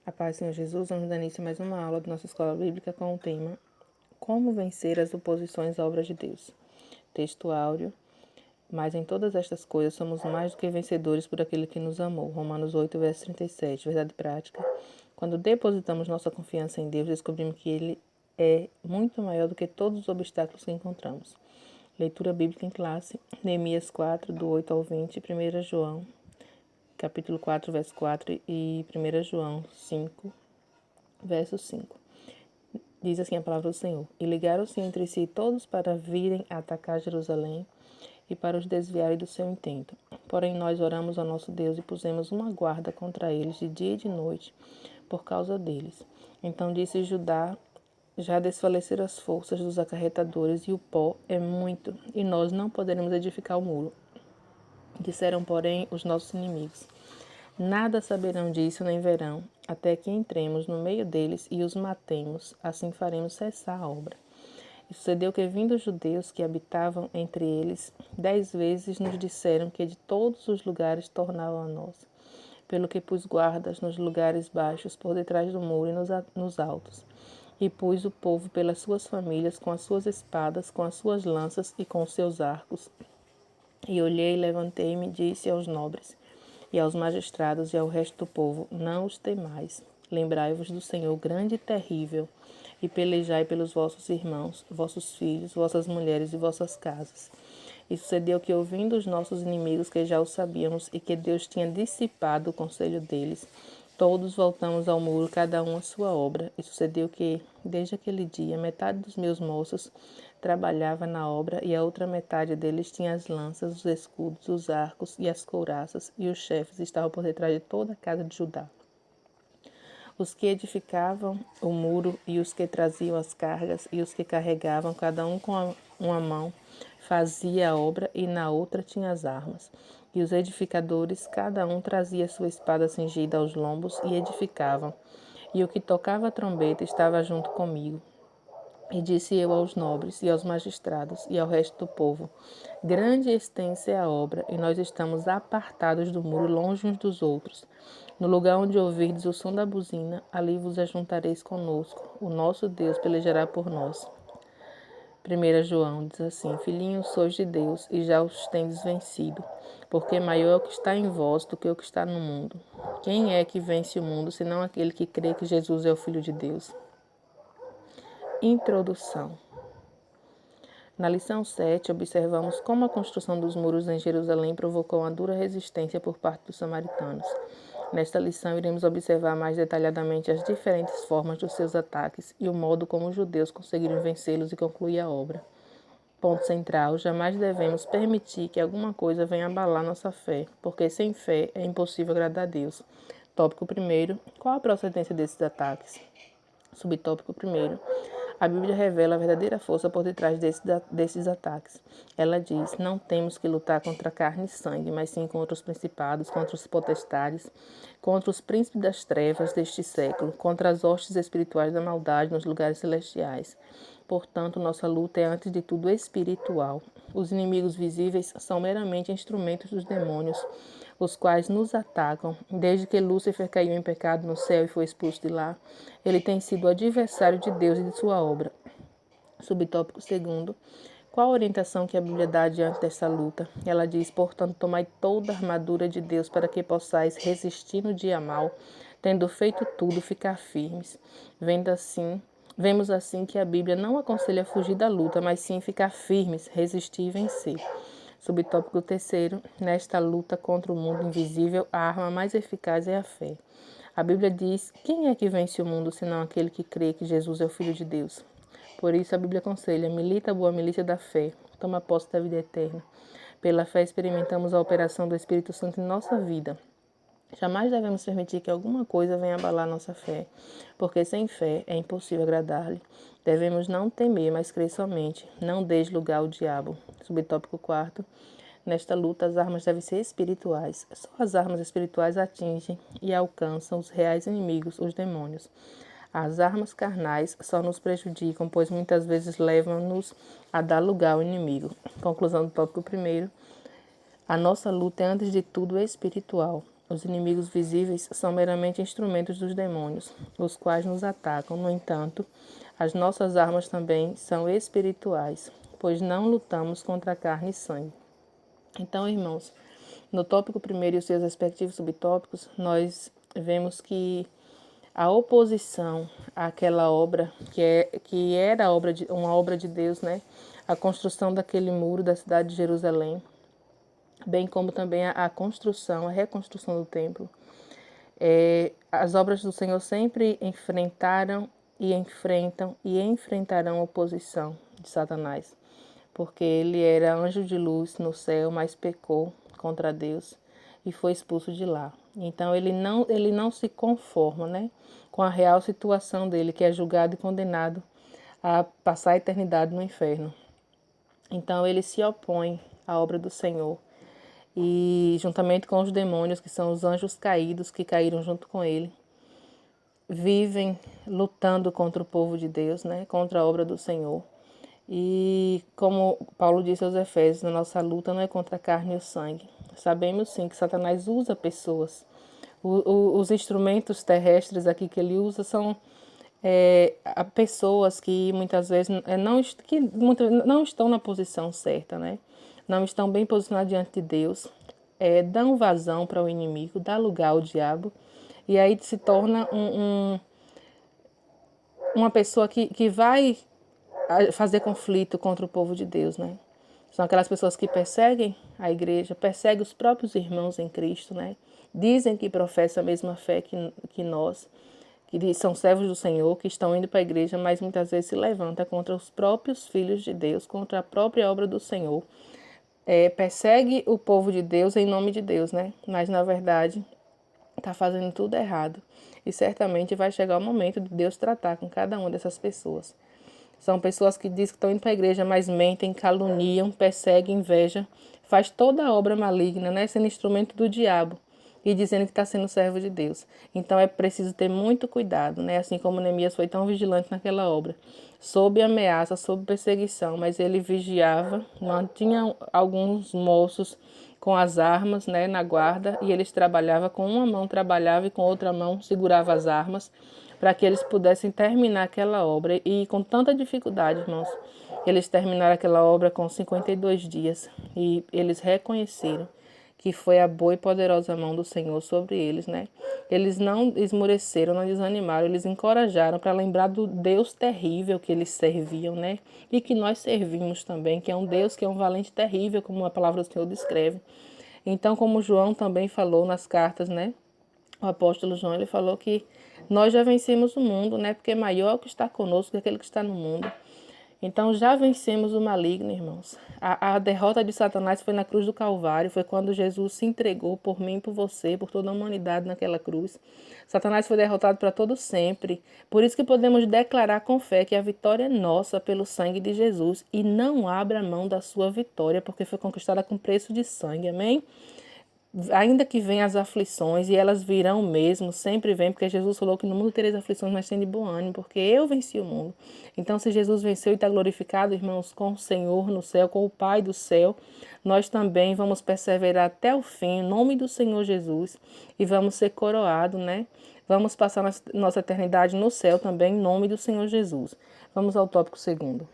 A paz do Senhor Jesus, vamos dar início a mais uma aula da nossa escola bíblica com o tema Como vencer as oposições à obra de Deus. Texto áudio. Mas em todas estas coisas somos mais do que vencedores por aquele que nos amou. Romanos 8, verso 37. Verdade prática. Quando depositamos nossa confiança em Deus, descobrimos que Ele é muito maior do que todos os obstáculos que encontramos. Leitura bíblica em classe. Neemias 4, do 8 ao 20. 1 João capítulo 4, verso 4 e 1 João 5, verso 5. Diz assim a palavra do Senhor: E ligaram-se entre si todos para virem atacar Jerusalém e para os desviarem do seu intento. Porém nós oramos ao nosso Deus e pusemos uma guarda contra eles de dia e de noite por causa deles. Então disse Judá: Já desfaleceram as forças dos acarretadores e o pó é muito, e nós não poderemos edificar o muro. Disseram, porém, os nossos inimigos: Nada saberão disso nem verão, até que entremos no meio deles e os matemos, assim faremos cessar a obra. E sucedeu que, vindo os judeus que habitavam entre eles, 10 vezes nos disseram que de todos os lugares tornavam a nós, pelo que pus guardas nos lugares baixos, por detrás do muro e nos altos. E pus o povo pelas suas famílias, com as suas espadas, com as suas lanças e com os seus arcos. E olhei, levantei-me e disse aos nobres, e aos magistrados e ao resto do povo: Não os temais. Lembrai-vos do Senhor grande e terrível, e pelejai pelos vossos irmãos, vossos filhos, vossas mulheres e vossas casas. E sucedeu que, ouvindo os nossos inimigos, que já o sabíamos, e que Deus tinha dissipado o conselho deles, todos voltamos ao muro, cada um à sua obra. E sucedeu que, desde aquele dia, metade dos meus moços trabalhava na obra, e a outra metade deles tinha as lanças, os escudos, os arcos e as couraças, e os chefes estavam por detrás de toda a casa de Judá. Os que edificavam o muro e os que traziam as cargas e os que carregavam, cada um com uma mão, fazia a obra e na outra tinha as armas. E os edificadores, cada um trazia sua espada cingida aos lombos e edificavam. E o que tocava a trombeta estava junto comigo. E disse eu aos nobres e aos magistrados e ao resto do povo: Grande e extensa é a obra, e nós estamos apartados do muro, longe uns dos outros. No lugar onde ouvirdes o som da buzina, ali vos ajuntareis conosco. O nosso Deus pelejará por nós. 1 João diz assim: Filhinhos, sois de Deus, e já os tendes vencido, porque maior é o que está em vós do que o que está no mundo. Quem é que vence o mundo, senão aquele que crê que Jesus é o Filho de Deus? Introdução. Na lição 7, observamos como a construção dos muros em Jerusalém provocou uma dura resistência por parte dos samaritanos. Nesta lição, iremos observar mais detalhadamente as diferentes formas dos seus ataques e o modo como os judeus conseguiram vencê-los e concluir a obra. Ponto central: jamais devemos permitir que alguma coisa venha abalar nossa fé, porque sem fé é impossível agradar a Deus. Tópico 1. Qual a procedência desses ataques? Subtópico 1. A Bíblia revela a verdadeira força por detrás desses ataques. Ela diz: Não temos que lutar contra carne e sangue, mas sim contra os principados, contra os potestades, contra os príncipes das trevas deste século, contra as hostes espirituais da maldade nos lugares celestiais. Portanto, nossa luta é antes de tudo espiritual. Os inimigos visíveis são meramente instrumentos dos demônios, os quais nos atacam. Desde que Lúcifer caiu em pecado no céu e foi expulso de lá, ele tem sido o adversário de Deus e de sua obra. Subtópico 2. Qual a orientação que a Bíblia dá diante dessa luta? Ela diz: Portanto, tomai toda a armadura de Deus para que possais resistir no dia mau, tendo feito tudo, ficar firmes. Vemos assim que a Bíblia não aconselha fugir da luta, mas sim ficar firmes, resistir e vencer. Subtópico 3. Nesta luta contra o mundo invisível, a arma mais eficaz é a fé. A Bíblia diz: Quem é que vence o mundo, senão aquele que crê que Jesus é o Filho de Deus? Por isso a Bíblia aconselha: milita a boa milícia da fé, toma posse da vida eterna. Pela fé experimentamos a operação do Espírito Santo em nossa vida. Jamais devemos permitir que alguma coisa venha abalar nossa fé, porque sem fé é impossível agradar-lhe. Devemos não temer, mas crer somente. Não deixe lugar ao diabo. Subtópico 4. Nesta luta, as armas devem ser espirituais. Só as armas espirituais atingem e alcançam os reais inimigos, os demônios. As armas carnais só nos prejudicam, pois muitas vezes levam-nos a dar lugar ao inimigo. Conclusão do tópico 1. A nossa luta é, antes de tudo, espiritual. Os inimigos visíveis são meramente instrumentos dos demônios, os quais nos atacam. No entanto, as nossas armas também são espirituais, pois não lutamos contra a carne e sangue. Então, irmãos, no tópico primeiro e os seus respectivos subtópicos, nós vemos que a oposição àquela obra, que era uma obra de Deus, né? A construção daquele muro da cidade de Jerusalém, bem como também a construção, a reconstrução do templo. As obras do Senhor sempre enfrentaram e enfrentam e enfrentarão a oposição de Satanás, porque ele era anjo de luz no céu, mas pecou contra Deus e foi expulso de lá. Então ele não se conforma, né, com a real situação dele, que é julgado e condenado a passar a eternidade no inferno. Então ele se opõe à obra do Senhor e, juntamente com os demônios, que são os anjos caídos que caíram junto com ele, vivem lutando contra o povo de Deus, né, contra a obra do Senhor. E como Paulo disse aos Efésios, a nossa luta não é contra a carne e o sangue. Sabemos sim que Satanás usa pessoas. Os instrumentos terrestres aqui que ele usa são pessoas que muitas vezes não estão na posição certa, né? Não estão bem posicionadas diante de Deus, dão vazão para o inimigo, dá lugar ao diabo, e aí se torna uma pessoa que vai fazer conflito contra o povo de Deus, né? São aquelas pessoas que perseguem a igreja, perseguem os próprios irmãos em Cristo, né? Dizem que professam a mesma fé que nós, que são servos do Senhor, que estão indo para a igreja, mas muitas vezes se levanta contra os próprios filhos de Deus, contra a própria obra do Senhor. Persegue o povo de Deus em nome de Deus, né? Mas na verdade está fazendo tudo errado. E certamente vai chegar o momento de Deus tratar com cada uma dessas pessoas. São pessoas que dizem que estão indo para a igreja, mas mentem, caluniam, perseguem, invejam, faz toda a obra maligna, né? Sendo instrumento do diabo e dizendo que está sendo servo de Deus. Então é preciso ter muito cuidado, né? Assim como Neemias foi tão vigilante naquela obra, sob ameaça, sob perseguição, mas ele vigiava, mantinha alguns moços com as armas, né, na guarda, e eles trabalhavam com uma mão, trabalhava e com outra mão segurava as armas, para que eles pudessem terminar aquela obra. E com tanta dificuldade, irmãos, eles terminaram aquela obra com 52 dias. E eles reconheceram que foi a boa e poderosa mão do Senhor sobre eles, né? Eles não esmoreceram, não desanimaram, eles encorajaram para lembrar do Deus terrível que eles serviam, né? E que nós servimos também, que é um Deus que é um valente terrível, como a palavra do Senhor descreve. Então, como João também falou nas cartas, né? O apóstolo João, ele falou que nós já vencemos o mundo, né? Porque maior é o que está conosco que aquele que está no mundo. Então já vencemos o maligno, irmãos. A derrota de Satanás foi na cruz do Calvário, foi quando Jesus se entregou por mim, por você, por toda a humanidade naquela cruz. Satanás foi derrotado para todo sempre. Por isso que podemos declarar com fé que a vitória é nossa pelo sangue de Jesus. E não abra mão da sua vitória, porque foi conquistada com preço de sangue, amém? Ainda que venham as aflições, e elas virão mesmo, sempre vêm, porque Jesus falou que no mundo tereis aflições, mas tem de bom ânimo, porque eu venci o mundo. Então, se Jesus venceu e está glorificado, irmãos, com o Senhor no céu, com o Pai do céu, nós também vamos perseverar até o fim, em nome do Senhor Jesus, e vamos ser coroados, né? Vamos passar nossa eternidade no céu também, em nome do Senhor Jesus. Vamos ao tópico segundo.